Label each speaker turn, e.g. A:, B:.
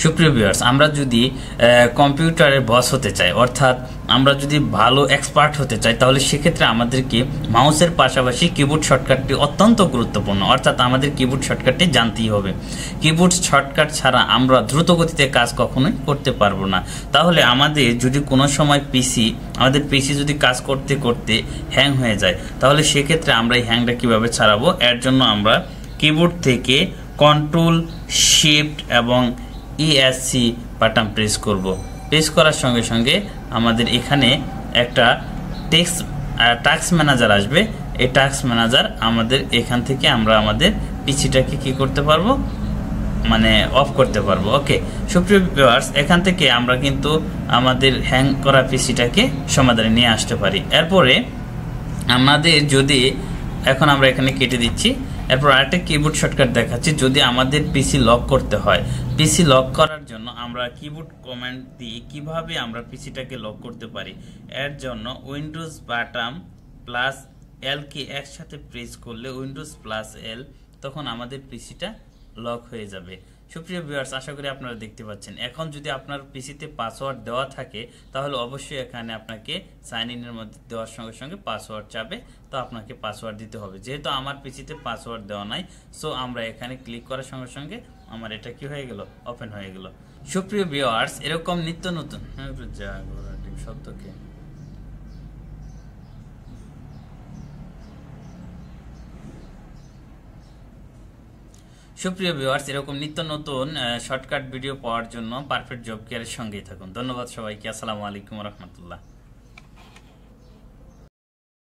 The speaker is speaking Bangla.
A: সুপ্রিয় ভিউয়ার্স, আমরা যদি কম্পিউটারের বস হতে চাই, অর্থাৎ আমরা যদি ভালো এক্সপার্ট হতে চাই, তাহলে সেক্ষেত্রে আমাদেরকে মাউসের পাশাপাশি কিবোর্ড শর্টকাটটি অত্যন্ত গুরুত্বপূর্ণ। অর্থাৎ আমাদের কিবোর্ড শর্টকাটটি জানতেই হবে। কিবোর্ড শর্টকাট ছাড়া আমরা দ্রুত গতিতে কাজ কখনোই করতে পারবো না। তাহলে আমাদের যদি কোনো সময় আমাদের পিসি যদি কাজ করতে করতে হ্যাং হয়ে যায়, তাহলে সেক্ষেত্রে আমরা এই হ্যাংটা কীভাবে ছাড়াবো? এর জন্য আমরা কিবোর্ড থেকে কন্ট্রোল শিফট এবং ESC বাটন প্রেস করব। প্রেস করার সঙ্গে সঙ্গে আমাদের এখানে একটা টাস্ক ম্যানেজার আসবে। এই টাস্ক ম্যানেজার আমাদের এখান থেকে আমরা আমাদের পিসিটাকে কি করতে পারবো, মানে অফ করতে পারবো। ওকে সুপ্রিয় ভিউয়ার্স, এখান থেকে আমরা কিন্তু আমাদের হ্যাং করা পিসিটাকে সমাধানে নিয়ে আসতে পারি। এরপরে আমাদের যদি এখন আমরা এখানে কেটে দিচ্ছি। এরপর আরেকটা কিবোর্ড শর্টকাট দেখাচ্ছি। যদি আমাদের পিসি লক করতে হয়, পিসি লক করার জন্য আমরা কিবোর্ড কমান্ড দিয়ে কিভাবে আমরা পিসিটাকে লক করতে পারি, এর জন্য উইন্ডোজ বাটন প্লাস এল কে একসাথে প্রেস করলে উইন্ডোজ প্লাস এল, তখন আমাদের পিসিটা লক হয়ে যাবে। সুপ্রিয় ভিউয়ার্স, আশা করি আপনারা দেখতে পাচ্ছেন। এখন যদি আপনার পিসিতে পাসওয়ার্ড দেওয়া থাকে, তাহলে অবশ্যই এখানে আপনাকে সাইন ইনের মধ্যে দেওয়ার সঙ্গে সঙ্গে পাসওয়ার্ড চাবে, তো আপনাকে পাসওয়ার্ড দিতে হবে। যেহেতু আমার পিসিতে পাসওয়ার্ড দেওয়া নাই, সো আমরা এখানে ক্লিক করার সঙ্গে সঙ্গে আমার এটা কি হয়ে গেল, ওপেন হয়ে গেল। সুপ্রিয় ভিউয়ার্স, এরকম নিত্য নতুন শব্দকে সুপ্রিয় ভিউয়ার্স, এরকম নিত্য নতুন শর্টকাট ভিডিও পাওয়ার জন্য পারফেক্ট জব কেয়ারের সঙ্গেই থাকুন। ধন্যবাদ সবাইকে। আসসালামু আলাইকুম ওয়া রাহমাতুল্লাহ।